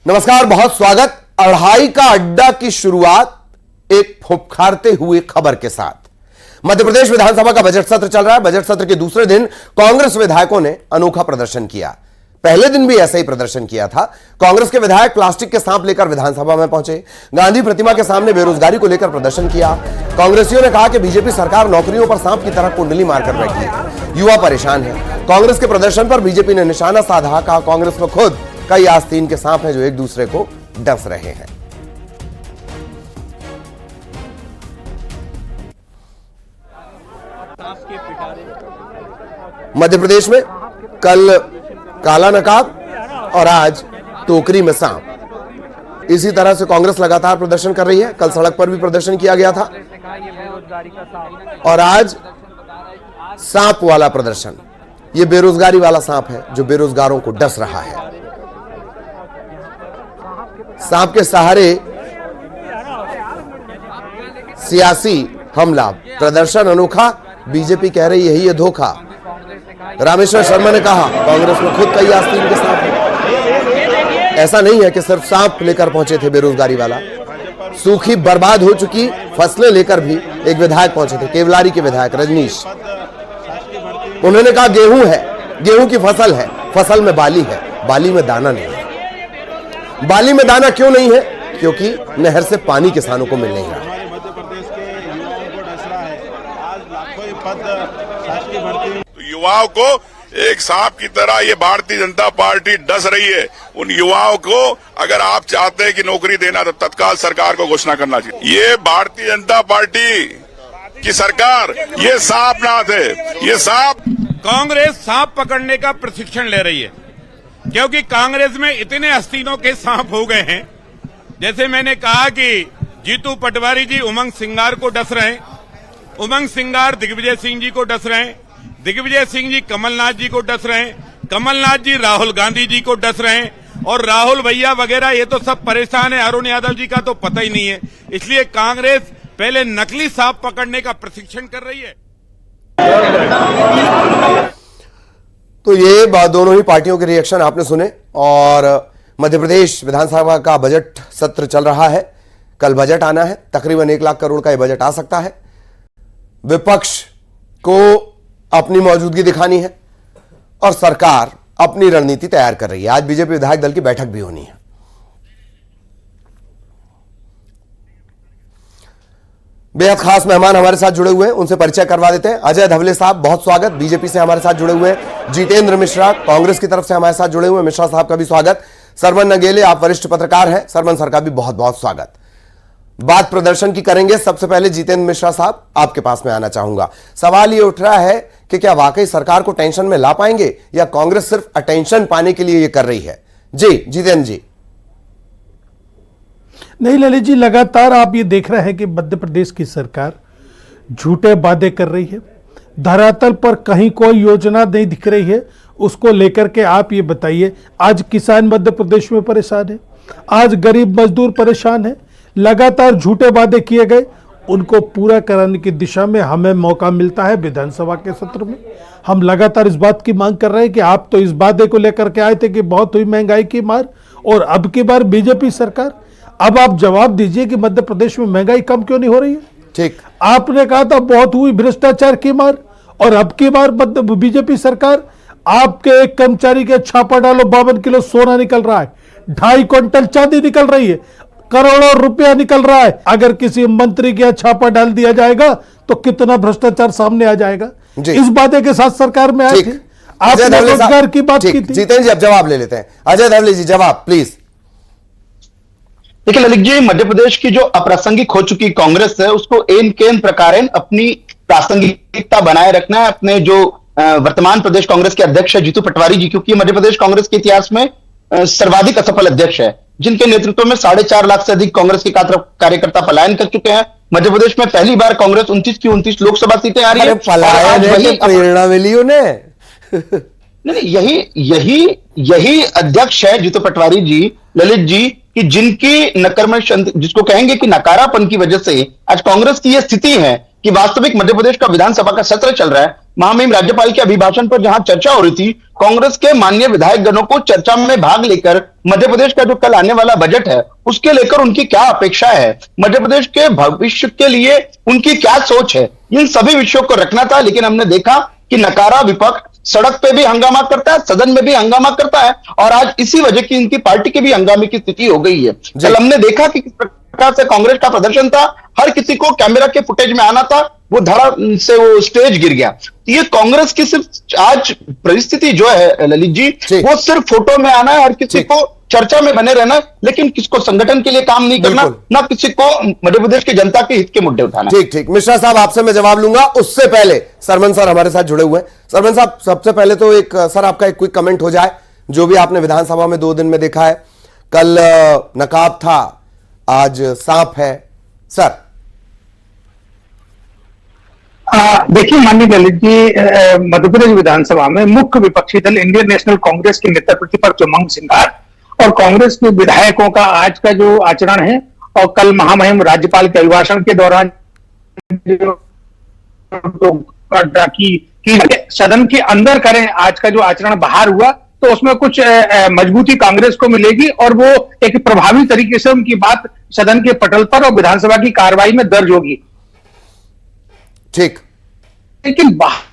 नमस्कार, बहुत स्वागत। अढ़ाई का अड्डा की शुरुआत एक फुफकारते हुए खबर के साथ। मध्य प्रदेश विधानसभा का बजट सत्र चल रहा है। बजट सत्र के दूसरे दिन कांग्रेस विधायकों ने अनोखा प्रदर्शन किया। पहले दिन भी ऐसा ही प्रदर्शन किया था। कांग्रेस के विधायक प्लास्टिक के सांप लेकर विधानसभा में पहुंचे, गांधी प्रतिमा के सामने बेरोजगारी को लेकर प्रदर्शन किया। कांग्रेसियों ने कहा कि बीजेपी सरकार नौकरियों पर सांप की तरह कुंडली मारकर बैठी है, युवा परेशान है। कांग्रेस के प्रदर्शन पर बीजेपी ने निशाना साधा। कहा कांग्रेस में खुद कई आस्तीन के सांप हैं जो एक दूसरे को डस रहे हैं। मध्य प्रदेश में कल काला नकाब और आज टोकरी में सांप। इसी तरह से कांग्रेस लगातार प्रदर्शन कर रही है। कल सड़क पर भी प्रदर्शन किया गया था और आज सांप वाला प्रदर्शन। ये बेरोजगारी वाला सांप है जो बेरोजगारों को डस रहा है। सांप के सहारे सियासी हमला, प्रदर्शन अनोखा। बीजेपी कह रही है ये धोखा। रामेश्वर शर्मा ने कहा कांग्रेस में खुद कई आस्तीन के सांप हैं। ऐसा नहीं है कि सिर्फ सांप लेकर पहुंचे थे बेरोजगारी वाला, सूखी बर्बाद हो चुकी फसलें लेकर भी एक विधायक पहुंचे थे, केवलारी के विधायक रजनीश। उन्होंने कहा गेहूं है, गेहूं की फसल है, फसल में बाली है, बाली में दाना नहीं है। बाली में दाना क्यों नहीं है? क्योंकि नहर से पानी किसानों को मिल नहीं रहा। युवाओं को एक सांप की तरह ये भारतीय जनता पार्टी डस रही है। उन युवाओं को अगर आप चाहते हैं कि नौकरी देना तो तत्काल सरकार को घोषणा करना चाहिए। ये भारतीय जनता पार्टी की सरकार ये सांपनाथ है। ये सांप कांग्रेस सांप पकड़ने का प्रशिक्षण ले रही है, क्योंकि कांग्रेस में इतने आस्तीनों के सांप हो गए हैं। जैसे मैंने कहा कि जीतू पटवारी जी उमंग सिंगार को डस रहे हैं, उमंग सिंगार दिग्विजय सिंह जी को डस रहे हैं, दिग्विजय सिंह जी कमलनाथ जी को डस रहे हैं, कमलनाथ जी राहुल गांधी जी को डस रहे हैं, और राहुल भैया वगैरह ये तो सब परेशान है। अरुण यादव जी का तो पता ही नहीं है। इसलिए कांग्रेस पहले नकली सांप पकड़ने का प्रशिक्षण कर रही है। तो ये दोनों ही पार्टियों के रिएक्शन आपने सुने। और मध्य प्रदेश विधानसभा का बजट सत्र चल रहा है। कल बजट आना है। तकरीबन 1 लाख करोड़ का यह बजट आ सकता है। विपक्ष को अपनी मौजूदगी दिखानी है और सरकार अपनी रणनीति तैयार कर रही है। आज बीजेपी विधायक दल की बैठक भी होनी है। बेहद खास मेहमान हमारे साथ जुड़े हुए हैं, उनसे परिचय करवा देते हैं। अजय धवले साहब, बहुत स्वागत। बीजेपी से हमारे साथ जुड़े हुए हैं। जितेंद्र मिश्रा कांग्रेस की तरफ से हमारे साथ जुड़े हुए हैं। मिश्रा साहब का भी स्वागत। सरवन नगेले, आप वरिष्ठ पत्रकार हैं। सरवन सर का भी बहुत बहुत स्वागत। बात प्रदर्शन की करेंगे। सबसे पहले जितेंद्र मिश्रा साहब, आपके पास में आना चाहूंगा। सवाल ये उठ रहा है कि क्या वाकई सरकार को टेंशन में ला पाएंगे या कांग्रेस सिर्फ अटेंशन पाने के लिए ये कर रही है? जी जितेंद्र जी। नहीं ललित जी, लगातार आप ये देख रहे हैं कि मध्य प्रदेश की सरकार झूठे वादे कर रही है। धरातल पर कहीं कोई योजना नहीं दिख रही है। उसको लेकर के आप ये बताइए, आज किसान मध्य प्रदेश में परेशान है, आज गरीब मजदूर परेशान है। लगातार झूठे वादे किए गए, उनको पूरा कराने की दिशा में हमें मौका मिलता है विधानसभा के सत्र में। हम लगातार इस बात की मांग कर रहे हैं कि आप तो इस वादे को लेकर के आए थे कि बहुत हुई महंगाई की मार, और अब की बार बीजेपी सरकार, अब आप जवाब दीजिए कि मध्य प्रदेश में महंगाई कम क्यों नहीं हो रही है? ठीक, आपने कहा था बहुत हुई भ्रष्टाचार की मार, और अब की बार बीजेपी सरकार, आपके एक कर्मचारी के छापा डालो, 52 किलो सोना निकल रहा है, 2.5 क्विंटल चांदी निकल रही है, करोड़ों रुपया निकल रहा है। अगर किसी मंत्री के छापा डाल दिया जाएगा तो कितना भ्रष्टाचार सामने आ जाएगा। इस वादे के साथ सरकार में आए थे। आपने रोजगार की बात की थी। जितेंद्र जी अब जवाब ले लेते हैं। अजय धवले जी जवाब प्लीज। देखिए ललित जी, मध्य प्रदेश की जो अप्रासंगिक हो चुकी कांग्रेस है उसको एन केन प्रकारेण अपनी प्रासंगिकता बनाए रखना है। अपने जो वर्तमान प्रदेश कांग्रेस के अध्यक्ष है जीतू पटवारी जी, क्योंकि मध्य प्रदेश कांग्रेस के इतिहास में सर्वाधिक असफल अध्यक्ष है, जिनके नेतृत्व में 4.5 लाख से अधिक कांग्रेस के कार्यकर्ता पलायन कर चुके हैं। मध्य प्रदेश में पहली बार कांग्रेस 29 की 29 लोकसभा सीटें आ रही है। प्रेरणा मिली उन्हें। नहीं, यही अध्यक्ष है जीतू पटवारी जी, ललित जी, कि जिसको कहेंगे कि नकारापन की वजह से आज कांग्रेस की यह स्थिति है कि वास्तविक मध्य प्रदेश का विधानसभा का सत्र चल रहा है, महामहिम राज्यपाल के अभिभाषण पर जहां चर्चा हो रही थी, कांग्रेस के माननीय विधायक गणों को चर्चा में भाग लेकर मध्य प्रदेश का जो कल आने वाला बजट है उसके लेकर उनकी क्या अपेक्षा है, मध्य प्रदेश के भविष्य के लिए उनकी क्या सोच है, इन सभी विषयों को रखना था। लेकिन हमने देखा कि नकारा विपक्ष सड़क पे भी हंगामा करता है, सदन में भी हंगामा करता है, और आज इसी वजह की इनकी पार्टी की भी हंगामे की स्थिति हो गई है। कल हमने देखा कि किस प्रकार से कांग्रेस का प्रदर्शन था, हर किसी को कैमरा के फुटेज में आना था, वो धड़ा से वो स्टेज गिर गया। ये कांग्रेस की सिर्फ आज परिस्थिति जो है ललित जी, वो सिर्फ फोटो में आना है, हर किसी को चर्चा में बने रहना, लेकिन किसको संगठन के लिए काम नहीं करना, ना किसी को मध्य प्रदेश की जनता के हित के मुद्दे उठाना। ठीक ठीक, मिश्रा साहब आपसे मैं जवाब लूंगा, उससे पहले सरमन सर हमारे साथ जुड़े हुए हैं। सरमन साहब, सबसे पहले तो एक सर आपका एक क्विक कमेंट हो जाए, जो भी आपने विधानसभा में 2 दिन में देखा है। कल नकाब था, आज सांप है सर। देखिए माननीय ललित जी, मध्य प्रदेश विधानसभा में मुख्य विपक्षी दल इंडियन नेशनल कांग्रेस के नेता प्रतिपक्ष उमंग सिंगार और कांग्रेस के विधायकों का आज का जो आचरण है, और कल महामहिम राज्यपाल के अभिभाषण के दौरान की सदन के अंदर करें, आज का जो आचरण बाहर हुआ, तो उसमें कुछ मजबूती कांग्रेस को मिलेगी और वो एक प्रभावी तरीके से उनकी बात सदन के पटल पर और विधानसभा की कार्रवाई में दर्ज होगी। ठीक, लेकिन बाहर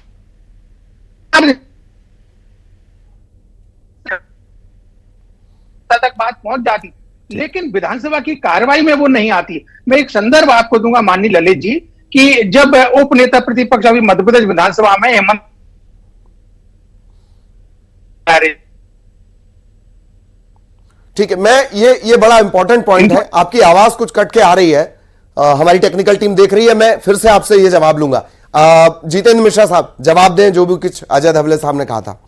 तक बात पहुंच जाती, लेकिन विधानसभा की कार्रवाई में वो नहीं आती। मैं एक संदर्भ आपको दूंगा माननीय ललित जी, कि जब उप नेता प्रतिपक्ष अभी मध्य प्रदेश विधानसभा में हेमंत, ठीक है, मैं ये बड़ा इंपॉर्टेंट पॉइंट है, आपकी आवाज कुछ कट के आ रही है, हमारी टेक्निकल टीम देख रही है, मैं फिर से आपसे ये जवाब लूंगा। जितेंद्र मिश्रा साहब जवाब दें जो भी कुछ अजय धवले साहब ने कहा था।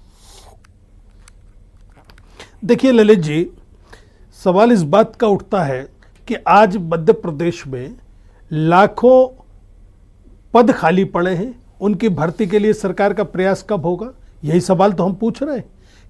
देखिए ललित जी, सवाल इस बात का उठता है कि आज मध्य प्रदेश में लाखों पद खाली पड़े हैं, उनकी भर्ती के लिए सरकार का प्रयास कब होगा, यही सवाल तो हम पूछ रहे हैं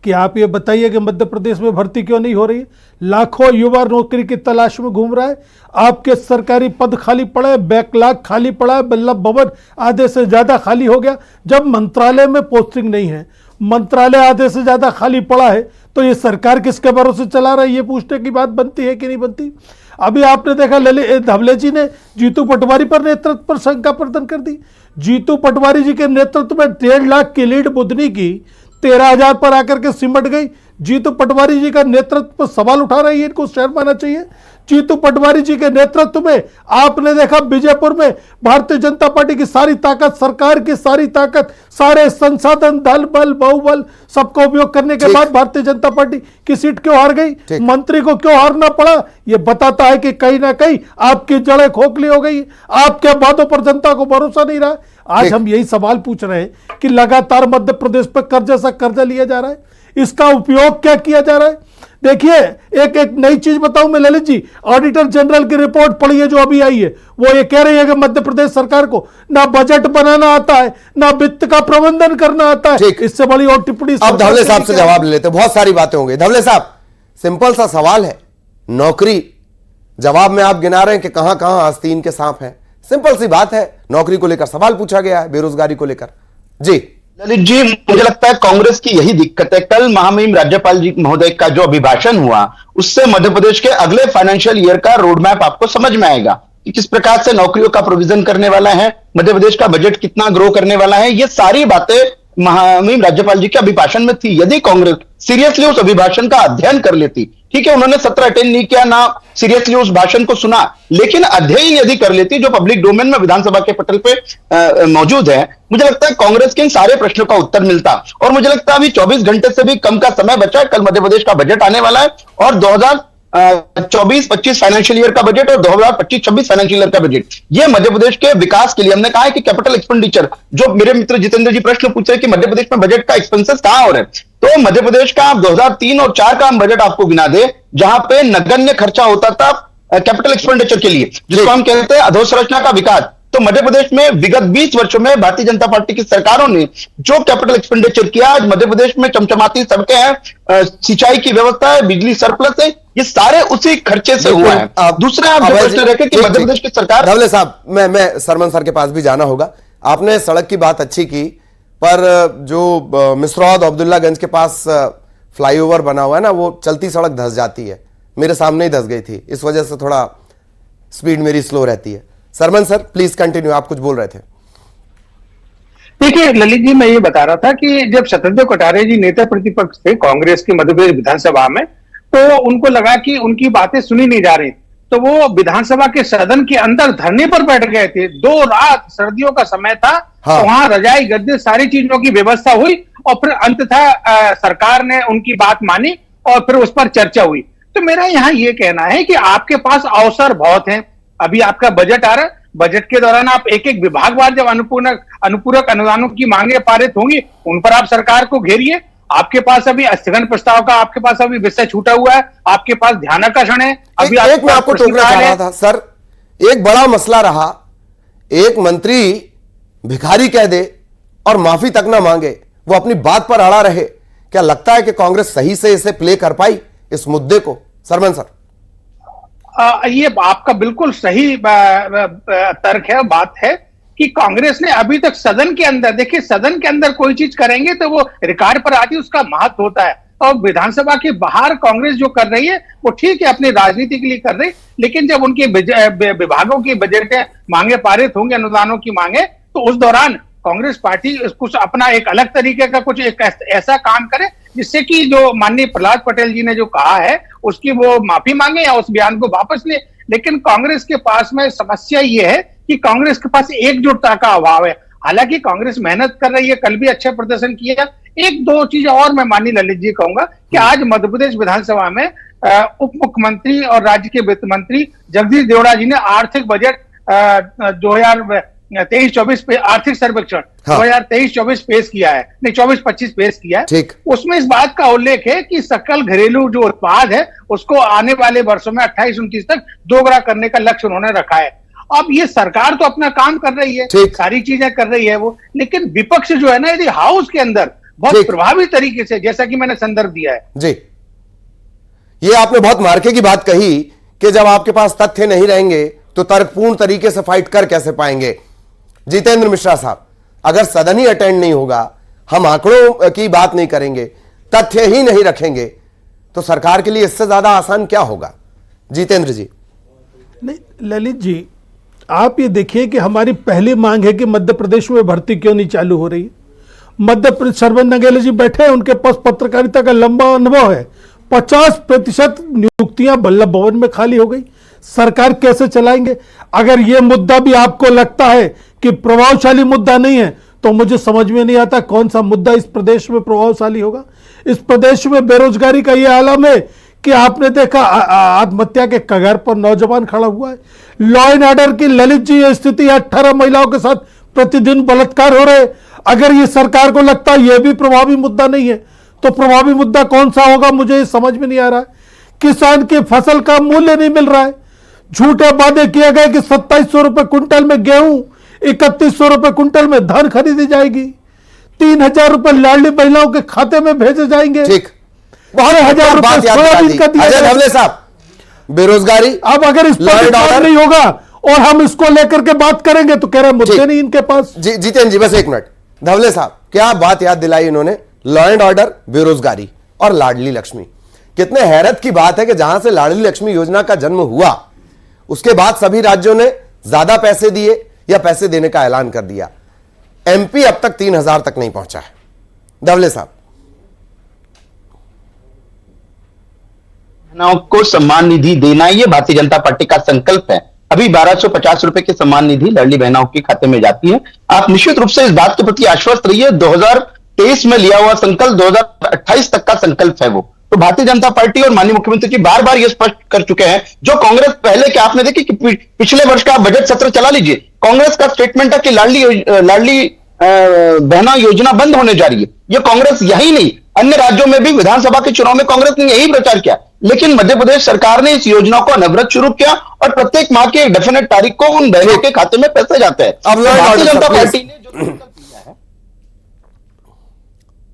कि आप ये बताइए कि मध्य प्रदेश में भर्ती क्यों नहीं हो रही है। लाखों युवा नौकरी की तलाश में घूम रहा है, आपके सरकारी पद खाली पड़ा है, बैकलॉग खाली पड़ा है, बल्लभ भवन आधे से ज़्यादा खाली हो गया। जब मंत्रालय में पोस्टिंग नहीं है, मंत्रालय आधे से ज़्यादा खाली पड़ा है, तो ये सरकार किसके भरोसे चला रहा है, ये पूछने की बात बनती है कि नहीं बनती। अभी आपने देखा ललित धवले जी ने जीतू पटवारी पर नेतृत्व पर शंका प्रकट कर दी। जीतू पटवारी जी के नेतृत्व में 1.5 लाख की लीड बुधनी की 13,000 पर आकर के सिमट गई। जीतू पटवारी जी का नेतृत्व पर सवाल उठा रही है, इनको शर्म आना चाहिए। जीतू पटवारी जी के नेतृत्व में आपने देखा विजयपुर में भारतीय जनता पार्टी की सारी ताकत, सरकार की सारी ताकत, सारे संसाधन, दल बल बहुबल सबका उपयोग करने के बाद भारतीय जनता पार्टी की सीट क्यों हार गई, मंत्री को क्यों हारना पड़ा, यह बताता है कि कहीं ना कहीं आपकी जड़ें खोखली हो गई, आपके वादों पर जनता को भरोसा नहीं रहा। आज हम यही सवाल पूछ रहे हैं कि लगातार मध्य प्रदेश पर कर्जा सा कर्जा लिया जा रहा है, इसका उपयोग क्या किया जा रहा है। देखिए एक नई चीज बताऊं मैं ललित जी, ऑडिटर जनरल की रिपोर्ट पढ़ी है जो अभी आई है, वो ये कह रही है कि मध्य प्रदेश सरकार को ना बजट बनाना आता है, ना वित्त का प्रबंधन करना आता है। इससे बड़ी और टिप्पणी अब धवले साहब से जवाब ले लेते, बहुत सारी बातें होंगी। धवले साहब, सिंपल सा सवाल है, नौकरी, जवाब में आप गिना रहे हैं कि कहां कहां आस्तीन के सांप हैं। सिंपल सी बात है, नौकरी को लेकर सवाल पूछा गया है, बेरोजगारी को लेकर। जी ललित जी, मुझे लगता है कांग्रेस की यही दिक्कत है। कल महामहिम राज्यपाल जी महोदय का जो अभिभाषण हुआ, उससे मध्य प्रदेश के अगले फाइनेंशियल ईयर का रोड मैप आपको समझ में आएगा कि किस प्रकार से नौकरियों का प्रोविजन करने वाला है, मध्य प्रदेश का बजट कितना ग्रो करने वाला है। ये सारी बातें महामहिम राज्यपाल जी के अभिभाषण में थी। यदि कांग्रेस सीरियसली उस अभिभाषण का अध्ययन कर लेती, ठीक है उन्होंने सत्र अटेंड नहीं किया, ना सीरियसली उस भाषण को सुना, लेकिन अध्ययन यदि कर लेती जो पब्लिक डोमेन में विधानसभा के पटल पे मौजूद है, मुझे लगता है कांग्रेस के इन सारे प्रश्नों का उत्तर मिलता। और मुझे लगता है अभी 24 घंटे से भी कम का समय बचा है, कल मध्य प्रदेश का बजट आने वाला है और 2024-25 फाइनेंशियल ईयर का बजट और 2025-26 फाइनेंशियल ईयर का बजट, ये मध्य प्रदेश के विकास के लिए हमने कहा है कि कैपिटल एक्सपेंडिचर, जो मेरे मित्र जितेंद्र जी प्रश्न पूछ रहे हैं कि मध्य प्रदेश में बजट का एक्सपेंसेस कहां हो रहे हैं, तो मध्य प्रदेश का आप 2003 और 2004 का हम बजट आपको गिना दे जहां पे नगण्य खर्चा होता था कैपिटल एक्सपेंडिचर के लिए, जिसको हम कहते हैं अधोसंरचना का विकास, तो मध्य प्रदेश में विगत 20 वर्षों में भारतीय जनता पार्टी की सरकारों ने जो कैपिटल एक्सपेंडिचर किया, आज मध्य प्रदेश में चमचमाती सड़कें हैं, सिंचाई की व्यवस्था है, बिजली सरप्लस है, ये सारे उसी खर्चे से हुआ है। दूसरा आप जो प्रश्न रखे कि मध्य प्रदेश की सरकार, धवले साहब, मैं सरमन सर के पास भी जाना होगा। आपने सड़क की बात अच्छी की, पर जो मिसरौद अब्दुल्लागंज के पास फ्लाईओवर बना हुआ है ना, वो चलती सड़क धंस जाती है। मेरे सामने ही धंस गई थी, इस वजह से थोड़ा स्पीड मेरी स्लो रहती है। सरमन सर प्लीज कंटिन्यू, आप कुछ बोल रहे थे। देखिए ललित जी, मैं ये बता रहा था कि जब सत्यदेव कटारे जी नेता प्रतिपक्ष थे कांग्रेस की मध्य प्रदेश विधानसभा में, तो उनको लगा कि उनकी बातें सुनी नहीं जा रही, तो वो विधानसभा के सदन के अंदर धरने पर बैठ गए थे। 2 रात, सर्दियों का समय था। हाँ। तो वहां रजाई गद्दे सारी चीजों की व्यवस्था हुई और फिर अंततः सरकार ने उनकी बात मानी और फिर उस पर चर्चा हुई। तो मेरा यहाँ ये कहना है कि आपके पास अवसर बहुत हैं। अभी आपका बजट आ रहा है, बजट के दौरान आप एक एक विभागवार जब अनुपूरक अनुदानों की मांगे पारित होंगी, उन पर आप सरकार को घेरिए। आपके पास अभी स्थगन प्रस्ताव का आपके पास अभी विषय छूटा हुआ है, आपके पास ध्यानाकर्षण है। अभी एक मैं आपको टोकना चाह रहा था सर, एक बड़ा मसला रहा, एक मंत्री भिखारी कह दे और माफी तक ना मांगे, वो अपनी बात पर अड़ा रहे। क्या लगता है कि कांग्रेस सही से इसे प्ले कर पाई इस मुद्दे को? सरमन सर, ये आपका बिल्कुल सही तर्क है, बात है कि कांग्रेस ने अभी तक सदन के अंदर, देखिए सदन के अंदर कोई चीज करेंगे तो वो रिकॉर्ड पर आती है, उसका महत्व होता है। और विधानसभा के बाहर कांग्रेस जो कर रही है वो ठीक है, अपनी राजनीति के लिए कर रही, लेकिन जब उनके विभागों की बजट मांगे पारित होंगे, अनुदानों की मांगे, तो उस दौरान कांग्रेस पार्टी कुछ अपना एक अलग तरीके का कुछ एक ऐसा काम करे जिससे कि जो माननीय प्रहलाद पटेल जी ने जो कहा है उसकी वो माफी मांगे या उस बयान को वापस ले। लेकिन कांग्रेस के पास में समस्या ये है कि कांग्रेस के पास एकजुटता का अभाव है। हालांकि कांग्रेस मेहनत कर रही है, कल भी अच्छा प्रदर्शन किया। एक दो चीज और मैं माननीय ललित जी कहूंगा कि आज मध्य प्रदेश विधानसभा में उप मुख्यमंत्री और राज्य के वित्त मंत्री जगदीश देवड़ा जी ने आर्थिक बजट 2023-24 पे आर्थिक सर्वेक्षण 2023-24 पेश किया है, नहीं 24-25 पेश किया है। उसमें इस बात का उल्लेख है कि सकल घरेलू जो उत्पाद है उसको आने वाले वर्षों में 28-29 तक दोगुना करने का लक्ष्य उन्होंने रखा है। अब ये सरकार तो अपना काम कर रही है, सारी चीजें कर रही है वो, लेकिन विपक्ष जो है ना, यदि हाउस के अंदर बहुत प्रभावी तरीके से, जैसा कि मैंने संदर्भ दिया है जी, ये आपने बहुत मार्के की बात कही कि जब आपके पास तथ्य नहीं रहेंगे तो तर्कपूर्ण तरीके से फाइट कर कैसे पाएंगे। जितेंद्र मिश्रा साहब, अगर सदन ही अटेंड नहीं होगा, हम आंकड़ों की बात नहीं करेंगे, तथ्य ही नहीं रखेंगे, तो सरकार के लिए इससे ज्यादा आसान क्या होगा? जितेंद्र जी। नहीं ललित जी, आप ये देखिए कि हमारी पहली मांग है कि मध्य प्रदेश में भर्ती क्यों नहीं चालू हो रही है। मध्य प्रदेश, सरवन नगेले जी बैठे हैं, उनके पास पत्रकारिता का लंबा अनुभव है। 50% नियुक्तियां बल्लभ भवन में खाली हो गई, सरकार कैसे चलाएंगे? अगर यह मुद्दा भी आपको लगता है कि प्रभावशाली मुद्दा नहीं है, तो मुझे समझ में नहीं आता कौन सा मुद्दा इस प्रदेश में प्रभावशाली होगा। इस प्रदेश में बेरोजगारी का यह आलम है कि आपने देखा आत्महत्या के कगार पर नौजवान खड़ा हुआ है। लॉ एंड ऑर्डर की ललित जी ये स्थिति, 18 महिलाओं के साथ प्रतिदिन बलात्कार हो रहे। अगर ये सरकार को लगता है यह भी प्रभावी मुद्दा नहीं है, तो प्रभावी मुद्दा कौन सा होगा? मुझे समझ में नहीं आ रहा है। किसान की फसल का मूल्य नहीं मिल रहा है। झूठे वादे किए गए कि 2700 रुपए क्विंटल में गेहूं, 3100 रुपए क्विंटल में धान खरीदी जाएगी, 3000 रुपए लाडली महिलाओं के खाते में भेजे जाएंगे। ठीक, 6,000 रुपए सोयाबीन का दिया। धवले साहब, बेरोजगारी, अब अगर इस पर काम नहीं होगा और हम इसको लेकर के बात करेंगे तो कह रहे मुद्दे नहीं इनके पास। जितेंद्र जी, बस एक मिनट। धवले साहब, क्या बात याद दिलाई इन्होंने? लॉ एंड ऑर्डर, बेरोजगारी और लाडली लक्ष्मी। कितने हैरत की बात है कि जहां से लाडली लक्ष्मी योजना का जन्म हुआ, उसके बाद सभी राज्यों ने ज्यादा पैसे दिए या पैसे देने का ऐलान कर दिया। एमपी अब तक 3000 तक नहीं पहुंचा है। धवले साहब, को सम्मान निधि देना, ये भारतीय जनता पार्टी का संकल्प है। अभी 1250 रुपए की सम्मान निधि लाडली बहनों के खाते में जाती है। आप निश्चित रूप से इस बात के प्रति आश्वस्त रहिए, 2023 में लिया हुआ संकल्प 2028 तक का संकल्प है वो। तो भारतीय जनता पार्टी और माननीय मुख्यमंत्री जी बार बार ये स्पष्ट कर चुके हैं। जो कांग्रेस पहले के आपने देखी कि पिछले वर्ष का बजट सत्र चला लीजिए, कांग्रेस का स्टेटमेंट है कि लाडली बहना योजना बंद होने जा रही है। ये कांग्रेस यही नहीं, अन्य राज्यों में भी विधानसभा के चुनाव में कांग्रेस ने यही प्रचार किया, लेकिन मध्य प्रदेश सरकार ने इस योजना को अनवरत शुरू किया और प्रत्येक माह की एक डेफिनेट तारीख को उन बहनों के खाते में पैसे जाते हैं। अब लॉ एंड भारतीय ऑर्डर जनता प्लीज। पार्टी ने जो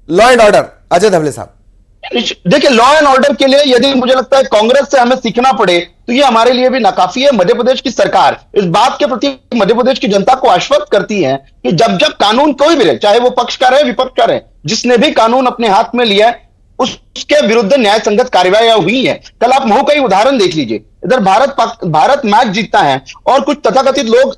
law and order, Ajay Dhawale साहब। देखिए, लॉ एंड ऑर्डर के लिए यदि मुझे लगता है कांग्रेस से हमें सीखना पड़े तो ये हमारे लिए भी नाकाफी है। मध्य प्रदेश की सरकार इस बात के प्रति मध्य प्रदेश की जनता को आश्वस्त करती है कि जब जब कानून कोई भी रहे, चाहे वो पक्ष का रहे विपक्ष का रहे, जिसने भी कानून अपने हाथ में लिया है उसके विरुद्ध न्याय संगत कार्रवाई हुई है। कल आप मऊ का ही उदाहरण देख लीजिए, इधर भारत मैच जीतता है और कुछ तथाकथित लोग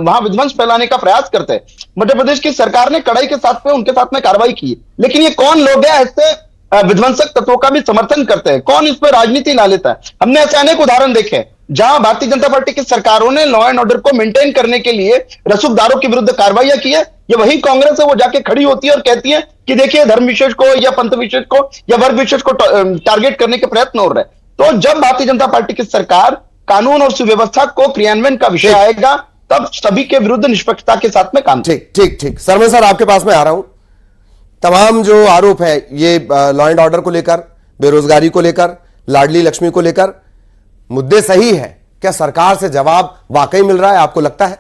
वहां विध्वंस फैलाने का प्रयास करते हैं। मध्य प्रदेश की सरकार ने कड़ाई के साथ में उनके साथ में कार्रवाई की, लेकिन ये कौन लोग हैं ऐसे विध्वंसक तत्वों का भी समर्थन करते हैं? कौन इस पर राजनीति ला लेता है? हमने ऐसे अनेक उदाहरण देखे हैं जहां भारतीय जनता पार्टी की सरकारों ने लॉ एंड ऑर्डर को मेंटेन करने के लिए रसूखदारों के विरुद्ध कार्रवाई की है। ये वही कांग्रेस है, वो जाके खड़ी होती है और कहती है कि देखिए धर्म विशेष को या पंथ विशेष को या वर्ग विशेष को टारगेट करने के प्रयत्न हो रहे हैं। तो जब भारतीय जनता पार्टी की सरकार कानून और सुव्यवस्था को क्रियान्वयन का विषय आएगा तब सभी के विरुद्ध निष्पक्षता के साथ में काम। ठीक ठीक ठीक, सरमन सर आपके पास में आ रहा हूं। तमाम जो आरोप है ये लॉ एंड ऑर्डर को लेकर, बेरोजगारी को लेकर, लाडली लक्ष्मी को लेकर, मुद्दे सही है, क्या सरकार से जवाब वाकई मिल रहा है, आपको लगता है?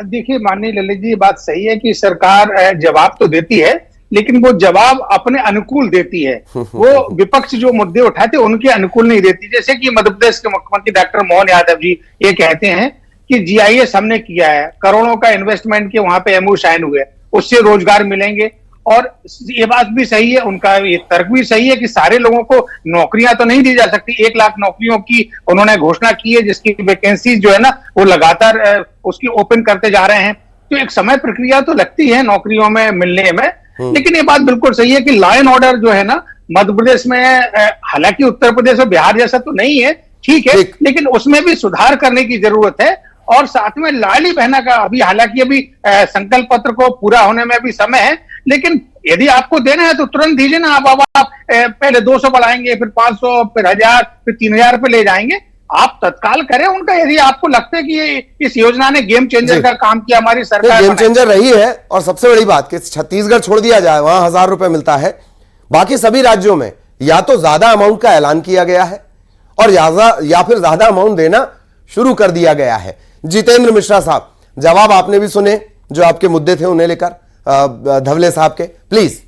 देखिए माननीय ललित जी, बात सही है कि सरकार जवाब तो देती है, लेकिन वो जवाब अपने अनुकूल देती है। वो विपक्ष जो मुद्दे उठाते उनके अनुकूल नहीं देती। जैसे कि मध्य प्रदेश के मुख्यमंत्री डॉक्टर मोहन यादव जी ये कहते हैं कि जीआईएस हमने किया है, करोड़ों का इन्वेस्टमेंट के वहां पे एमओयू साइन हुए, उससे रोजगार मिलेंगे। और ये बात भी सही है, उनका ये तर्क भी सही है कि सारे लोगों को नौकरियां तो नहीं दी जा सकती। 1 लाख नौकरियों की उन्होंने घोषणा की है, जिसकी वैकेंसी जो है ना वो लगातार उसकी ओपन करते जा रहे हैं। तो एक समय प्रक्रिया तो लगती है नौकरियों में मिलने में, लेकिन ये बात बिल्कुल सही है कि लॉ एंड ऑर्डर जो है ना मध्य प्रदेश में, हालांकि उत्तर प्रदेश और बिहार जैसा तो नहीं है, ठीक है, लेकिन उसमें भी सुधार करने की जरूरत है। और साथ में लाडली बहना का अभी, हालांकि अभी संकल्प पत्र को पूरा होने में भी समय है, लेकिन यदि आपको देना है तो तुरंत दीजिए ना। आप पहले 200 बढ़ाएंगे, फिर 500, फिर 1000, फिर 3000 पे ले जाएंगे। आप तत्काल करें उनका, यदि आपको लगता है कि ये इस योजना ने गेम चेंजर का काम किया हमारी सरकार। गेम चेंजर रही है। और सबसे बड़ी बात कि छत्तीसगढ़ छोड़ दिया जाए, वहां 1000 रुपए मिलता है, बाकी सभी राज्यों में या तो ज्यादा अमाउंट का ऐलान किया गया है और या फिर ज्यादा अमाउंट देना शुरू कर दिया गया है। जितेंद्र मिश्रा साहब, जवाब आपने भी सुने जो आपके मुद्दे थे उन्हें लेकर धवले साहब के, प्लीज।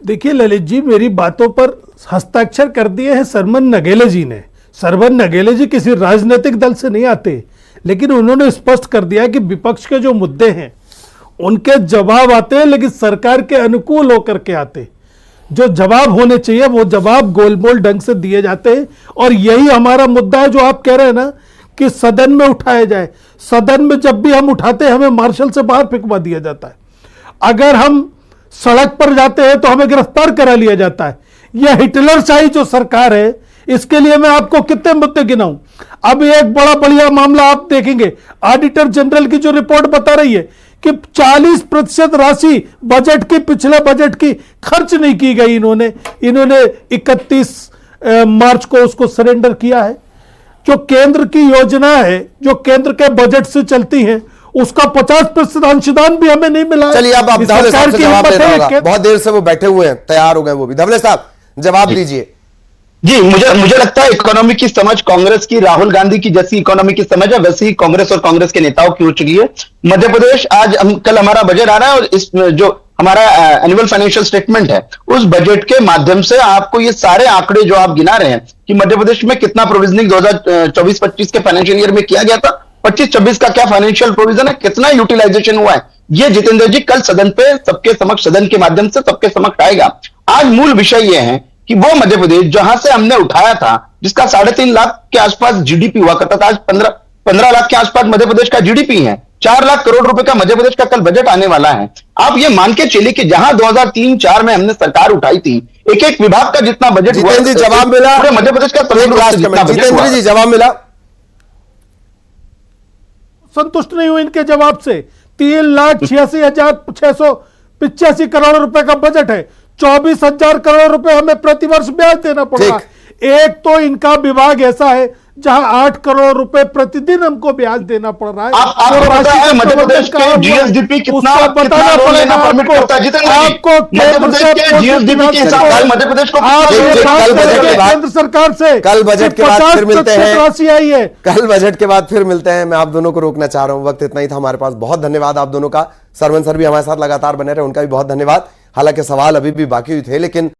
देखिए ललित जी, मेरी बातों पर हस्ताक्षर कर दिए हैं सरमन नगेले जी ने। सरमन नगेले जी किसी राजनीतिक दल से नहीं आते, लेकिन उन्होंने स्पष्ट कर दिया कि विपक्ष के जो मुद्दे हैं उनके जवाब आते हैं, लेकिन सरकार के अनुकूल होकर के आते। जो जवाब होने चाहिए वो जवाब गोलमोल ढंग से दिए जाते हैं। और यही हमारा मुद्दा है जो आप कह रहे हैं ना कि सदन में उठाया जाए। सदन में जब भी हम उठाते हैं हमें मार्शल से बाहर फेंकवा दिया जाता है। अगर हम सड़क पर जाते हैं तो हमें गिरफ्तार करा लिया जाता है। यह हिटलरशाही जो सरकार है, इसके लिए मैं आपको कितने मुद्दे गिनाऊं। अब एक बड़ा बढ़िया मामला आप देखेंगे, ऑडिटर जनरल की जो रिपोर्ट बता रही है कि 40% राशि बजट की, पिछले बजट की खर्च नहीं की गई। इन्होंने 31 मार्च को उसको सरेंडर किया है। जो केंद्र की योजना है, जो केंद्र के बजट से चलती है, उसका 50% अंशदान भी हमें नहीं मिला। चलिए अब आप धवले साहब से जवाब देना होगा, बहुत देर से वो बैठे हुए हैं, तैयार हो गए वो भी। धवले साहब जवाब दीजिए। जी, मुझे लगता है इकोनॉमी की समझ कांग्रेस की, राहुल गांधी की जैसी इकोनॉमी की समझ है वैसी ही कांग्रेस और कांग्रेस के नेताओं की हो चुकी है। मध्य प्रदेश आज कल हमारा बजट आ रहा है और इस जो हमारा एनुअल फाइनेंशियल स्टेटमेंट है उस बजट के माध्यम से आपको ये सारे आंकड़े जो आप गिना रहे हैं कि मध्य प्रदेश में कितना प्रोविजनिंग 2024-25 के फाइनेंशियल ईयर में किया गया था, 25-26 का क्या फाइनेंशियल प्रोविजन है, कितना यूटिलाइजेशन हुआ है, ये जितेंद्र जी कल सदन पे सबके समक्ष, सदन के माध्यम से सबके समक्ष आएगा। आज मूल विषय यह है कि वो मध्य प्रदेश जहां से हमने उठाया था, जिसका 3.5 लाख के आसपास जीडीपी हुआ करता था, आज 15 लाख के आसपास मध्य प्रदेश का जीडीपी है। 4 लाख करोड़ रुपए का मध्य प्रदेश का कल बजट आने वाला है। आप ये मान के चलिए कि जहां 2003-4 में हमने सरकार उठाई थी, एक विभाग का जितना बजट हुआ, जितेंद्र जी जवाब मिला, मध्य प्रदेश का जितेंद्र जी जवाब मिला। संतुष्ट नहीं हुए इनके जवाब से। 3,86,685 करोड़ रुपए का बजट है, 24,000 करोड़ रुपए हमें प्रतिवर्ष ब्याज देना पड़ रहा है। एक तो इनका विभाग ऐसा है जहां 8 करोड़ रुपए प्रतिदिन हमको ब्याज देना पड़ रहा है। आपको पता है मध्य प्रदेश के जीएसडीपी कितना लोन लेना परमिट करता है? जितेंद्र जी, मध्य प्रदेश के जीएसडीपी के हिसाब से मध्य प्रदेश को केंद्र सरकार से कल बजट के बाद फिर मिलते हैं। राशि आई है। कल बजट के बाद फिर मिलते हैं। मैं आप दोनों को रोकना चाह रहा हूं, वक्त इतना ही था हमारे पास। बहुत धन्यवाद आप दोनों का। सरवन सर भी हमारे साथ लगातार बने रहे, उनका भी बहुत धन्यवाद। हालांकि सवाल अभी भी बाकी थे, लेकिन